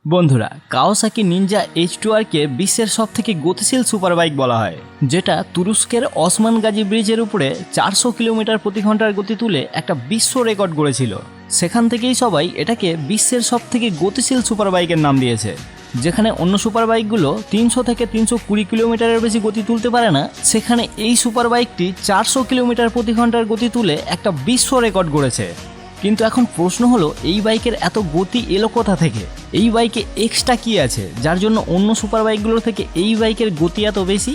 বন্ধুরা, Kawasaki Ninja H2R কে বিশ্বের সবথেকে গতিশীল সুপার বাইক বলা হয়, যেটা তুরস্কের ওসমান গাজী ব্রিজের উপরে 400 কিলোমিটার প্রতি ঘন্টার গতি তুলে একটা বিশ্ব রেকর্ড গড়েছিল। সেখান থেকেই সবাই এটাকে বিশ্বের সবথেকে গতিশীল সুপার বাইকের নাম দিয়েছে। যেখানে অন্য সুপার বাইকগুলো 300 থেকে 320 কিলোমিটারের বেশি গতি তুলতে পারে না, সেখানে এই সুপার বাইকটি 400 কিলোমিটার প্রতি ঘন্টার গতি তুলে একটা বিশ্ব রেকর্ড গড়েছে। কিন্তু এখন প্রশ্ন হলো, এই বাইকের এত গতি এলো কোথা থেকে? এই বাইকে এক্সট্রা কি আছে যার জন্য অন্য সুপার বাইকগুলোর থেকে এই বাইকের গতি এত বেশি?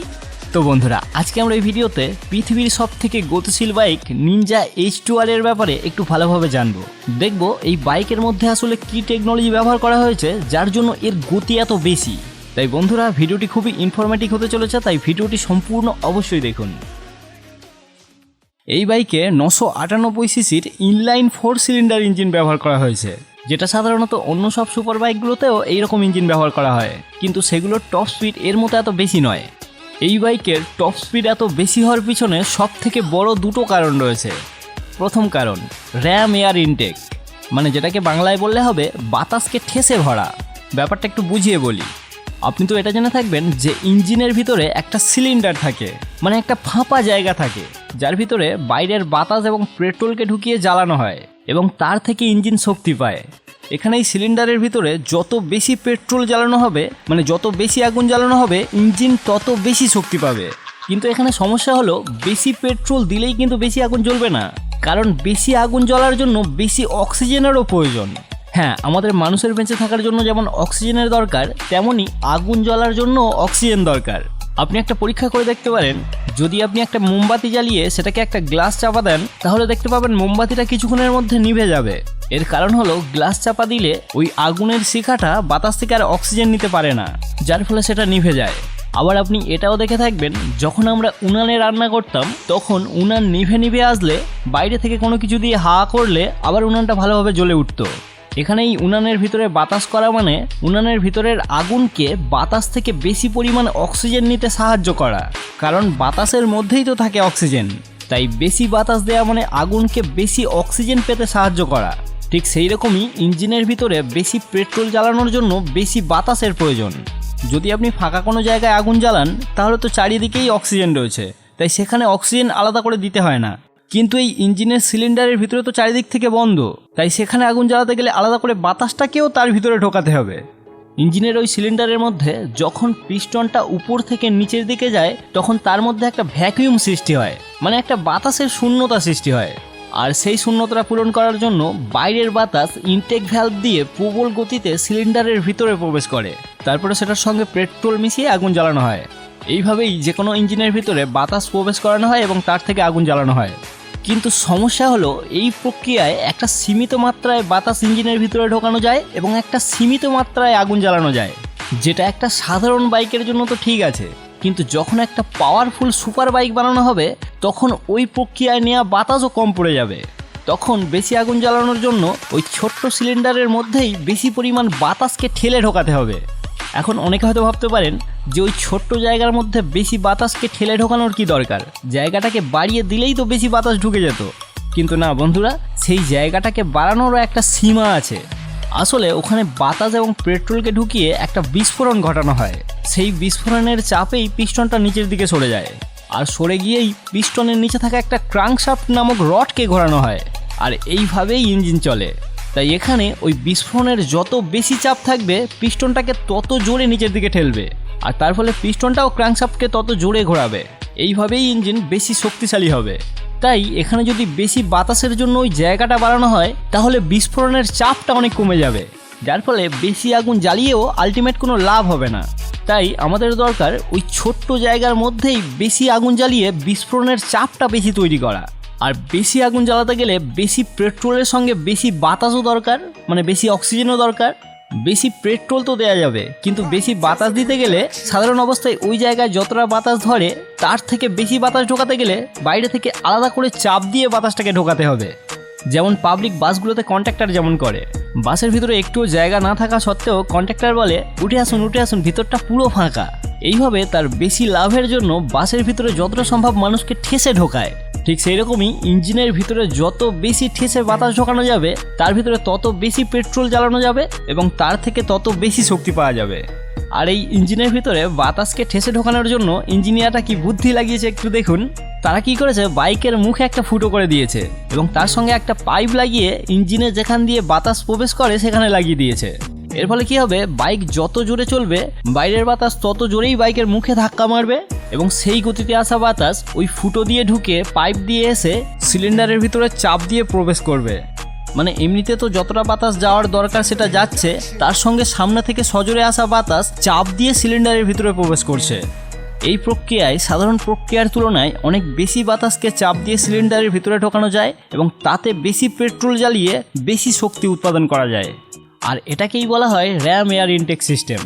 তো বন্ধুরা, আজকে আমরা এই ভিডিওতে পৃথিবীর সবথেকে গতিশীল বাইক নিনজা H2R এর ব্যাপারে একটু ভালোভাবে জানবো। দেখব এই বাইকের মধ্যে আসলে কি টেকনোলজি ব্যবহার করা হয়েছে যার জন্য এর গতি এত বেশি। তাই বন্ধুরা, ভিডিওটি খুবই ইনফরমেটিভ হতে চলেছে, তাই ভিডিওটি সম্পূর্ণ অবশ্যই দেখুন। এই বাইকে 998 সিসির ইনলাইন 4 সিলিন্ডার ইঞ্জিন ব্যবহার করা হয়েছে, যেটা সাধারণত অন্য সব সুপার বাইকগুলোতেও এইরকম ইঞ্জিন ব্যবহার করা হয়, কিন্তু সেগুলোর টপ স্পিড এর মতো এত বেশি নয়। এই বাইকের টপ স্পিড এত বেশি হওয়ার পিছনে সব থেকে বড় দুটো কারণ রয়েছে। প্রথম কারণ, র্যাম এয়ার ইনটেক, মানে যেটাকে বাংলায় বললে হবে বাতাসকে ঠেসে ভরা। ব্যাপারটা একটু বুঝিয়ে বলি। আপনি তো এটা জেনে থাকবেন যে ইঞ্জিনের ভিতরে একটা সিলিন্ডার থাকে, মানে একটা ফাঁপা জায়গা থাকে, যার ভিতরে বাইরের বাতাস এবং পেট্রোলকে ঢুকিয়ে জ্বালানো হয় এবং তার থেকে ইঞ্জিন শক্তি পায়। এখানে এই সিলিন্ডারের ভিতরে যত বেশি পেট্রোল জ্বালানো হবে, মানে যত বেশি আগুন জ্বালানো হবে, ইঞ্জিন তত বেশি শক্তি পাবে। কিন্তু এখানে সমস্যা হলো, বেশি পেট্রোল দিলেই কিন্তু বেশি আগুন জ্বলবে না, কারণ বেশি আগুন জ্বলার জন্য বেশি অক্সিজেনেরও প্রয়োজন। হ্যাঁ, আমাদের মানুষের বেঁচে থাকার জন্য যেমন অক্সিজেনের দরকার, তেমনই আগুন জ্বলার জন্য অক্সিজেন দরকার। আপনি একটা পরীক্ষা করে দেখতে পারেন। যদি আপনি একটা মোমবাতি জ্বালিয়ে সেটাকে একটা গ্লাস চাপা দেন, তাহলে দেখতে পাবেন মোমবাতিটা কিছুক্ষণের মধ্যে নিভে যাবে। এর কারণ হলো, গ্লাস চাপা দিলে ওই আগুনের শিখাটা বাতাস থেকে আর অক্সিজেন নিতে পারে না, যার ফলে সেটা নিভে যায়। আবার আপনি এটাও দেখে থাকবেন, যখন আমরা উনানে রান্না করতাম, তখন উনান নিভে নিভে আসলে বাইরে থেকে কোনো কিছু দিয়ে হাওয়া করলে আবার উনানটা ভালোভাবে জ্বলে উঠতো। এখানে এই উনানের ভিতরে বাতাস করা মানে উনানের ভিতরের আগুনকে বাতাস থেকে বেশি পরিমাণ অক্সিজেন নিতে সাহায্য করা, কারণ বাতাসের মধ্যেই তো থাকে অক্সিজেন। তাই বেশি বাতাস দেওয়া মানে আগুনকে বেশি অক্সিজেন পেতে সাহায্য করা। ঠিক সেই রকমই ইঞ্জিনের ভিতরে বেশি পেট্রোল জ্বালানোর জন্য বেশি বাতাসের প্রয়োজন। যদি আপনি ফাঁকা কোনো জায়গায় আগুন জ্বালান, তাহলে তো চারিদিকেই অক্সিজেন রয়েছে, তাই সেখানে অক্সিজেন আলাদা করে দিতে হয় না। কিন্তু এই ইঞ্জিনের সিলিন্ডারের ভিতরে তো চারিদিক থেকে বন্ধ, তাই সেখানে আগুন জ্বালাতে গেলে আলাদা করে বাতাসটাকেও তার ভিতরে ঢোকাতে হবে। ইঞ্জিনের ওই সিলিন্ডারের মধ্যে যখন পিস্টনটা উপর থেকে নিচের দিকে যায়, তখন তার মধ্যে একটা ভ্যাকুয়াম সৃষ্টি হয়, মানে একটা বাতাসের শূন্যতা সৃষ্টি হয়। আর সেই শূন্যতা পূরণ করার জন্য বাইরের বাতাস ইনটেক ভ্যালভ দিয়ে প্রবল গতিতে সিলিন্ডারের ভিতরে প্রবেশ করে, তারপরে সেটার সঙ্গে পেট্রোল মিশিয়ে আগুন জ্বালানো হয়। এইভাবেই যে কোনো ইঞ্জিনের ভিতরে বাতাস প্রবেশ করানো হয় এবং তার থেকে আগুন জ্বালানো হয়। কিন্তু সমস্যা হলো, এই প্রক্রিয়ায় একটা সীমিত মাত্রায় বাতাস ইঞ্জিনের ভিতরে ঢোকানো যায় এবং একটা সীমিত মাত্রায় আগুন জ্বালানো যায়, যেটা একটা সাধারণ বাইকের জন্য তো ঠিক আছে, কিন্তু যখন একটা পাওয়ারফুল সুপার বাইক বানানো হবে, তখন ওই প্রক্রিয়ায় নেওয়া বাতাসও কম পড়ে যাবে। তখন বেশি আগুন জ্বালানোর জন্য ওই ছোট্ট সিলিন্ডারের মধ্যেই বেশি পরিমাণ বাতাসকে ঠেলে ঢোকাতে হবে। এখন অনেকে হয়তো ভাবতে পারেন যে ওই ছোট্ট জায়গার মধ্যে বেশি বাতাসকে ঠেলে ঢোকানোর কি দরকার, জায়গাটাকে বাড়িয়ে দিলেই তো বেশি বাতাস ঢুকে যেত। কিন্তু না বন্ধুরা, সেই জায়গাটাকে বাড়ানোরও একটা সীমা আছে। আসলে ওখানে বাতাস এবং পেট্রোলকে ঢুকিয়ে একটা বিস্ফোরণ ঘটানো হয়। সেই বিস্ফোরণের চাপেই পিস্টনটা নিচের দিকে সরে যায়, আর সরে গিয়েই পিস্টনের নিচে থাকা একটা ক্রাঙ্কশাফট নামক রডকে ঘোরানো হয়, আর এইভাবেই ইঞ্জিন চলে। তাই এখানে ওই বিস্ফোরণের যত বেশি চাপ থাকবে, পিস্টনটাকে তত জোরে নিচের দিকে ঠেলবে, আর তার ফলে পিস্টনটাও ক্র্যাঙ্কশাফটকে তত জোরে ঘোরাবে। এইভাবেই ইঞ্জিন বেশি শক্তিশালী হবে। তাই এখানে যদি বেশি বাতাসের জন্য ওই জায়গাটা বাড়ানো হয়, তাহলে বিস্ফোরণের চাপটা অনেক কমে যাবে, যার ফলে বেশি আগুন জ্বালিয়েও আলটিমেট কোনো লাভ হবে না। তাই আমাদের দরকার ওই ছোট্ট জায়গার মধ্যেই বেশি আগুন জ্বালিয়ে বিস্ফোরণের চাপটা বেশি তৈরি করা। আর বেশি আগুন জ্বালাতে গেলে বেশি পেট্রোলের সঙ্গে বেশি বাতাসও দরকার, মানে বেশি অক্সিজেনও দরকার। বেশি পেট্রোল তো দেওয়া যাবে, কিন্তু বেশি বাতাস দিতে গেলে সাধারণ অবস্থায় ওই জায়গায় যতটা বাতাস ধরে, তার থেকে বেশি বাতাস ঢোকাতে গেলে বাইরে থেকে আলাদা করে চাপ দিয়ে বাতাসটাকে ঢোকাতে হবে। যেমন পাবলিক বাসগুলোতে কন্ট্রাক্টর যেমন করে, বাসের ভিতরে একটুও জায়গা না থাকা সত্ত্বেও কন্ট্রাক্টর বলে উঠে আসুন, ভিতরটা পুরো ফাঁকা। এইভাবে তার বেশি লাভের জন্য বাসের ভিতরে যতটা সম্ভব মানুষকে ঠেসে ঢোকায়। ঠিক সেই রকমই ইঞ্জিনের ভিতরে যত বেশি ঠেসে বাতাস ঢোকানো যাবে তার ভিতরে তত বেশি পেট্রোল জ্বালানো যাবে এবং তার থেকে তত বেশি শক্তি পাওয়া যাবে। আর এই ইঞ্জিনের ভিতরে বাতাসকে ঠেসে ঢোকানোর জন্য ইঞ্জিনিয়াররা কি বুদ্ধি লাগিয়েছে একটু দেখুন। তারা কি করেছে, বাইকের মুখে একটা ফুটো করে দিয়েছে এবং তার সঙ্গে একটা পাইপ লাগিয়ে ইঞ্জিনে যেখান দিয়ে বাতাস প্রবেশ করে সেখানে লাগিয়ে দিয়েছে। এর ফলে কি হবে, বাইক যত জোরে চলবে বাইরের বাতাস তত জোরেই বাইকের মুখে ধাক্কা মারবে এবং সেই গতিতে আসা বাতাস ওই ফুটো দিয়ে ঢুকে পাইপ দিয়ে এসে সিলিন্ডারের ভিতরে চাপ দিয়ে প্রবেশ করবে। মানে এমনিতে তো যতটা বাতাস যাওয়ার দরকার সেটা যাচ্ছে, তার সঙ্গে সামনে থেকে সজোরে আসা বাতাস চাপ দিয়ে সিলিন্ডারের ভিতরে প্রবেশ করছে। এই প্রক্রিয়ায় সাধারণ প্রক্রিয়ার তুলনায় অনেক বেশি বাতাসকে চাপ দিয়ে সিলিন্ডারের ভিতরে ঢোকানো যায় এবং তাতে বেশি পেট্রোল জ্বালিয়ে বেশি শক্তি উৎপাদন করা যায়। আর এটাকেই বলা হয় র্যাম এয়ার ইনটেক সিস্টেম।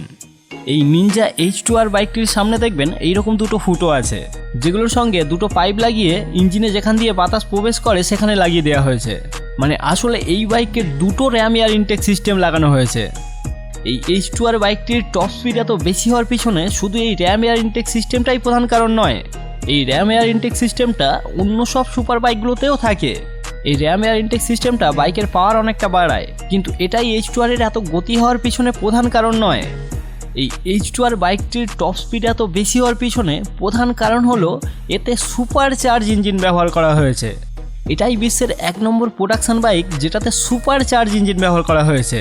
এই নিনজা H2R বাইকটির সামনে দেখবেন এইরকম দুটো ফুটো আছে, যেগুলোর সঙ্গে দুটো পাইপ লাগিয়ে ইঞ্জিনে যেখান দিয়ে বাতাস প্রবেশ করে সেখানে লাগিয়ে দেওয়া হয়েছে। মানে আসলে এই বাইকের দুটো র্যাম এয়ার ইনটেক সিস্টেম লাগানো হয়েছে। এই H2R বাইকটির টপ স্পিড এত বেশি হওয়ার পিছনে শুধু এই র্যাম এয়ার ইনটেক সিস্টেমটাই প্রধান কারণ নয়। এই র্যাম এয়ার ইনটেক সিস্টেমটা অন্য সব সুপার বাইকগুলোতেও থাকে। এই র্যাম এয়ার ইনটেক সিস্টেমটা বাইকের পাওয়ার অনেকটা বাড়ায়, কিন্তু এটাই H2R এর এত গতি হওয়ার পিছনে প্রধান কারণ নয়। এই H2R বাইকটির টপ স্পিড এত বেশি হওয়ার পিছনে প্রধান কারণ হলো এতে সুপার চার্জ ইঞ্জিন ব্যবহার করা হয়েছে। এটাই বিশ্বের 1 নম্বর প্রোডাকশন বাইক যেটাতে সুপার চার্জ ইঞ্জিন ব্যবহার করা হয়েছে।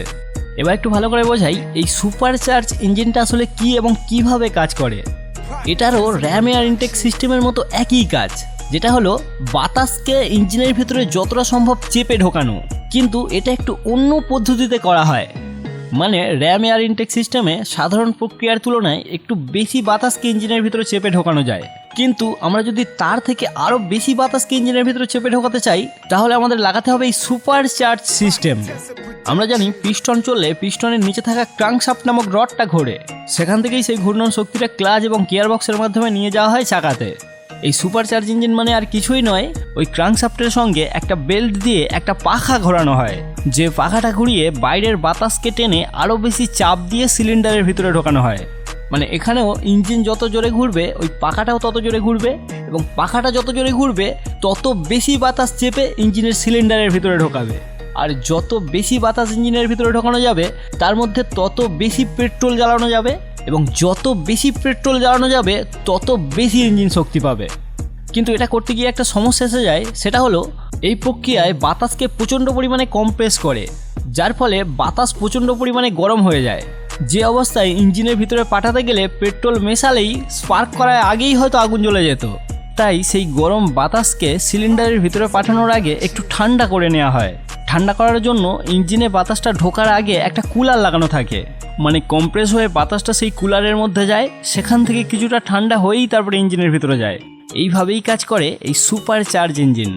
এবার একটু ভালো করে বোঝাই এই সুপার চার্জ ইঞ্জিনটা আসলে কি এবং কিভাবে কাজ করে। এটারও র্যাম এয়ার ইনটেক সিস্টেমের মতো একই কাজ, যেটা হলো বাতাসকে ইঞ্জিনের ভিতরে যতটা সম্ভব চেপে ঢোকানো, কিন্তু এটা একটু অন্য পদ্ধতিতে করা হয়। মানে র্যাম এয়ার ইনটেক সিস্টেমে সাধারণ প্রক্রিয়ার তুলনায় একটু বেশি বাতাসকে ইঞ্জিনের ভিতরে চেপে ঢোকানো যায়, কিন্তু আমরা যদি তার থেকে আরও বেশি বাতাসকে ইঞ্জিনের ভিতরে চেপে ঢোকাতে চাই তাহলে আমাদের লাগাতে হবে এই সুপার চার্জ সিস্টেম। আমরা জানি পিস্টন চললে পিস্টনের নিচে থাকা ক্রাঙ্কশাফট নামক রডটা ঘোরে, সেখান থেকেই সেই ঘূর্ণন শক্তিটা ক্লাচ এবং গিয়ারবক্সের মাধ্যমে নিয়ে যাওয়া হয় চাকাতে। এই সুপার চার্জ ইঞ্জিন মানে আর কিছুই নয়, ওই ক্রাঙ্কশাফটের সঙ্গে একটা বেল্ট দিয়ে একটা পাখা ঘোরানো হয়, যে পাখাটা ঘুরিয়ে বাইরের বাতাসকে টেনে আরও বেশি চাপ দিয়ে সিলিন্ডারের ভিতরে ঢোকানো হয়। মানে এখানেও ইঞ্জিন যত জোরে ঘুরবে ওই পাখাটাও তত জোরে ঘুরবে এবং পাখাটা যত জোরে ঘুরবে তত বেশি বাতাস চেপে ইঞ্জিনের সিলিন্ডারের ভিতরে ঢোকাবে। আর যত বেশি বাতাস ইঞ্জিনের ভিতরে ঢোকানো যাবে তার মধ্যে তত বেশি পেট্রোল জ্বালানো যাবে এবং যত বেশি পেট্রোল জ্বালানো যাবে তত বেশি ইঞ্জিন শক্তি পাবে। কিন্তু এটা করতে গিয়ে একটা সমস্যা এসে যায়, সেটা হলো এই প্রক্রিয়ায় বাতাসকে প্রচণ্ড পরিমাণে কম্প্রেস করে, যার ফলে বাতাস প্রচণ্ড পরিমাণে গরম হয়ে যায়, যে অবস্থায় ইঞ্জিনের ভিতরে পাঠাতে গেলে পেট্রোল মেশালেই স্পার্ক করার আগেই হয়তো আগুন জ্বলে যেত। তাই সেই গরম বাতাসকে সিলিন্ডারের ভিতরে পাঠানোর আগে একটু ঠান্ডা করে নেওয়া হয়। ঠান্ডা করার জন্য ইঞ্জিনে বাতাসটা ঢোকার আগে একটা কুলার লাগানো থাকে, মানে কম্প্রেস হয়ে বাতাসটা সেই কুলারের মধ্যে যায়, সেখান থেকে কিছুটা ঠান্ডা হয়েই তারপরে ইঞ্জিনের ভিতরে যায়। এইভাবেই কাজ করে এই সুপার চার্জ ইঞ্জিন।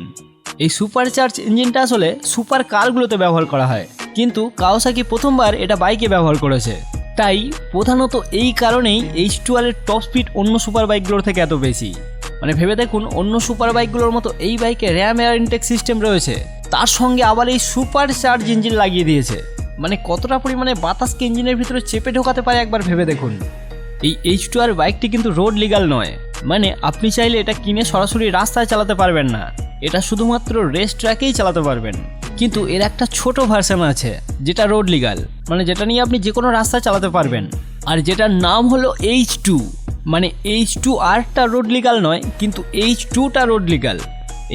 এই সুপার চার্জ ইঞ্জিনটা আসলে সুপার কারগুলোতে ব্যবহার করা হয়, কিন্তু কাওয়াসাকি প্রথমবার এটা বাইকে ব্যবহার করেছে। তাই প্রধানত এই কারণেই H2R এর টপ স্পিড অন্য সুপার বাইকগুলোর থেকে এত বেশি। মানে ভেবে দেখুন, অন্য সুপার বাইকগুলোর মতো এই বাইকে র্যাম এয়ার ইনটেক সিস্টেম রয়েছে, তার সঙ্গে আবার এই সুপার চার্জ ইঞ্জিন লাগিয়ে দিয়েছে। মানে কতটা পরিমাণে বাতাসকে ইঞ্জিনের ভিতরে চেপে ঢোকাতে পারে একবার ভেবে দেখুন। এই H2R বাইকটি কিন্তু রোড লিগাল নয়, মানে আপনি চাইলে এটা কিনে সরাসরি রাস্তায় চালাতে পারবেন না, এটা শুধুমাত্র রেস ট্র্যাকেই চালাতে পারবেন। কিন্তু এর একটা ছোট ভার্সন আছে যেটা রোড লিগাল, মানে যেটা নিয়ে আপনি যে কোনো রাস্তায় চালাতে পারবেন, আর যেটার নাম হলো H2। মানে H2Rটা রোড লিগাল নয়, কিন্তু H2টা রোড লিগাল।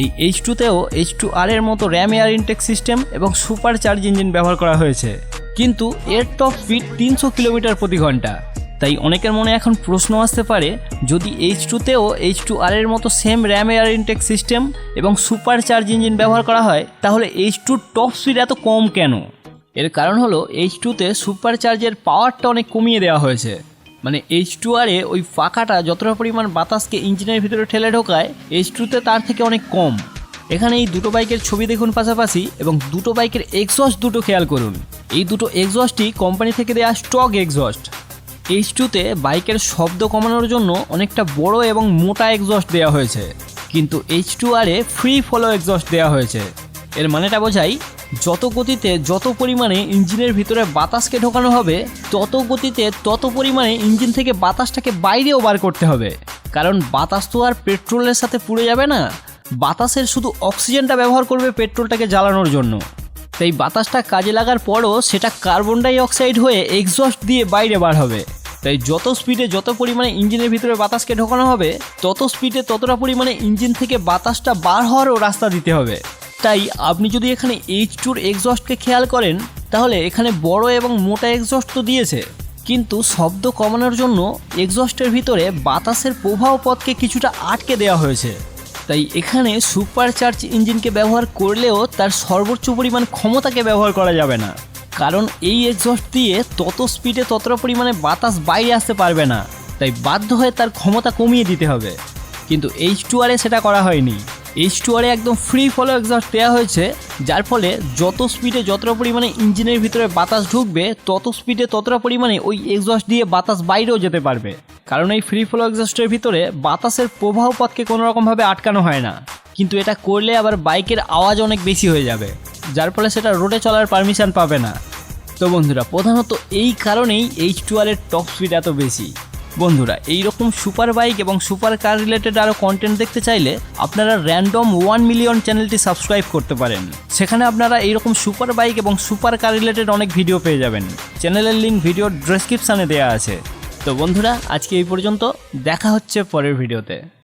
এই H2তেও H2R এর মতো র্যাম এয়ার ইনটেক সিস্টেম এবং সুপার চার্জ ইঞ্জিন ব্যবহার করা হয়েছে, কিন্তু এর টপ স্পিড 300 কিলোমিটার প্রতি ঘন্টা। তাই অনেকের মনে এখন প্রশ্ন আসতে পারে, যদি H2তেও H2R এর মতো same RAM air intact system এবং সুপার চার্জ ইঞ্জিন ব্যবহার করা হয়, তাহলে H2 টপ স্পিড এত কম কেন? এর কারণ হলো H2তে সুপার চার্জের পাওয়ারটা অনেক কমিয়ে দেওয়া হয়েছে। মানে H2R এ ওই পাখাটা যতটা পরিমাণ বাতাসকে ইঞ্জিনের ভিতরে ঠেলে ঢোকায়, H2তে তার থেকে অনেক কম। এখানে এই দুটো বাইকের ছবি দেখুন পাশাপাশি, এবং দুটো বাইকের এক্সস্ট দুটো খেয়াল করুন। এই দুটো এক্সস্টই কোম্পানি থেকে দেওয়া স্টক এক্সস্ট। H2তে বাইকের শব্দ কমানোর জন্য অনেকটা বড় এবং মোটা এক্সস্ট দেওয়া হয়েছে, কিন্তু H2R এ ফ্রি ফলো এক্সস্ট দেওয়া হয়েছে। এর মানেটা বোঝাই, যত গতিতে যত পরিমাণে ইঞ্জিনের ভিতরে বাতাসকে ঢোকানো হবে, তত গতিতে তত পরিমাণে ইঞ্জিন থেকে বাতাসটাকে বাইরেও বার করতে হবে, কারণ বাতাস তো আর পেট্রোলের সাথে পুড়ে যাবে না, বাতাসের শুধু অক্সিজেনটা ব্যবহার করবে পেট্রোলটাকে জ্বালানোর জন্য। তাই বাতাসটা কাজে লাগার পরও সেটা কার্বন ডাই অক্সাইড হয়ে এক্সস্ট দিয়ে বাইরে বার হবে। তাই যত স্পিডে যত পরিমাণে ইঞ্জিনের ভিতরে বাতাসকে ঢোকানো হবে তত স্পিডে ততটা পরিমাণে ইঞ্জিন থেকে বাতাসটা বার হওয়ারও রাস্তা দিতে হবে। তাই আপনি যদি এখানে H2 এক্সস্টকে খেয়াল করেন তাহলে এখানে বড় এবং মোটা এক্সস্ট তো দিয়েছে, কিন্তু শব্দ কমানোর জন্য এক্সস্টের ভিতরে বাতাসের প্রবাহ পথকে কিছুটা আটকে দেওয়া হয়েছে। তাই এখানে সুপারচার্জ ইঞ্জিনকে ব্যবহার করলেও তার সর্বোচ্চ পরিমাণ ক্ষমতাকে ব্যবহার করা যাবে না, কারণ এই এক্সস্ট দিয়ে তত স্পিডে ততটা পরিমাণে বাতাস বাইরে আসতে পারবে না। তাই বাধ্য হয়ে তার ক্ষমতা কমিয়ে দিতে হবে। কিন্তু H2R সেটা করা হয়নি। H2R একদম ফ্রি ফলো এক্সস্ট দেওয়া হয়েছে, যার ফলে যত স্পিডে যতটা পরিমাণে ইঞ্জিনের ভিতরে বাতাস ঢুকবে তত স্পিডে ততটা পরিমাণে ওই এক্সস্ট দিয়ে বাতাস বাইরেও যেতে পারবে। কারণ এই ফ্রি ফলো এক্সস্টের ভিতরে বাতাসের প্রবাহ পথকে কোনো রকমভাবে আটকানো হয় না, কিন্তু এটা করলে আবার বাইকের আওয়াজ অনেক বেশি হয়ে যাবে, যার ফলে সেটা রোডে চলার পারমিশন পাবে না। তো বন্ধুরা, প্রধানত এই কারণেই H2R এর টপ স্পিড এত বেশি। বন্ধুরা, এইরকম সুপার বাইক এবং সুপার কার রিলেটেড আরও কন্টেন্ট দেখতে চাইলে আপনারা র্যান্ডম 1 মিলিয়ন চ্যানেলটি সাবস্ক্রাইব করতে পারেন। সেখানে আপনারা এইরকম সুপার বাইক এবং সুপার কার রিলেটেড অনেক ভিডিও পেয়ে যাবেন। চ্যানেলের লিঙ্ক ভিডিওর ডেসক্রিপশানে দেওয়া আছে। তো বন্ধুরা, আজকে এই পর্যন্ত, দেখা হচ্ছে পরের ভিডিওতে।